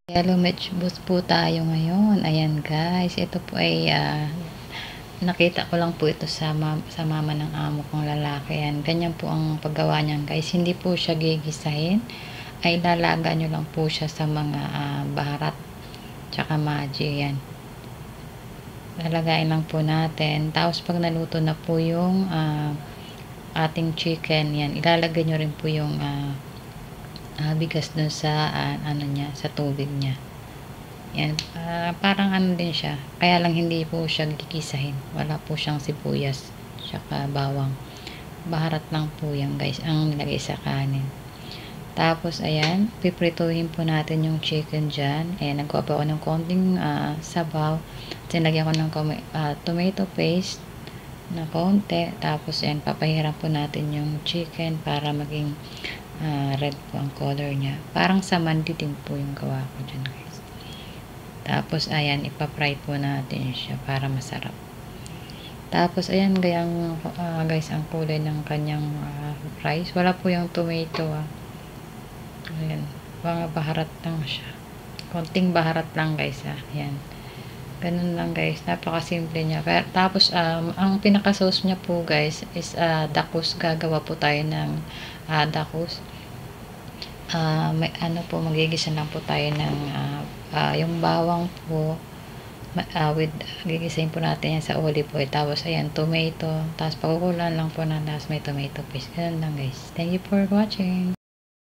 Hello, Mitchbus po tayo ngayon. Ayan guys, ito po ay nakita ko lang po ito sa mama ng amo kong lalaki. Yan. Ganyan po ang paggawa niyan guys. Hindi po siya gigisahin. Ay lalaga nyo lang po siya sa mga baharat tsaka maji. Yan. Lalagayin lang po natin. Tapos pag naluto na po yung ating chicken, yan. Ilalagay nyo rin po yung bigas dun sa ano niya, sa tubig niya. Yan, parang ano din siya. Kaya lang hindi po siya gigisahin. Wala po siyang sibuyas, tsaka bawang. Baharat lang po yan guys, ang nilagay sa kanin. Tapos ayan, piprituhin po natin yung chicken dyan. Ayan, nagkuha po ako ng konting sabaw. Tinagyan ko ng tomato paste na konti. Tapos ayan, papahiram po natin yung chicken para maging red po ang color niya. Parang sa mandi din po yung gawa ko dyan guys. Tapos ayan, ipapry po natin siya para masarap. Tapos ayan guys, ang kulay ng kanyang rice. Wala po yung tomato Ayan, mga baharat lang siya. Konting baharat lang guys Ayan. Ganun lang guys, napakasimple niya. Tapos ang pinaka-sauce niya po guys is dakus. Gagawa po tayo ng dakus. May ano po, magigisa lang po tayo ng yung bawang po gigisahin po natin yan sa olive oil. Tapos ayan, tomato, tapos pakukulan lang po na tapos may tomato paste. Ganun lang guys. Thank you for watching.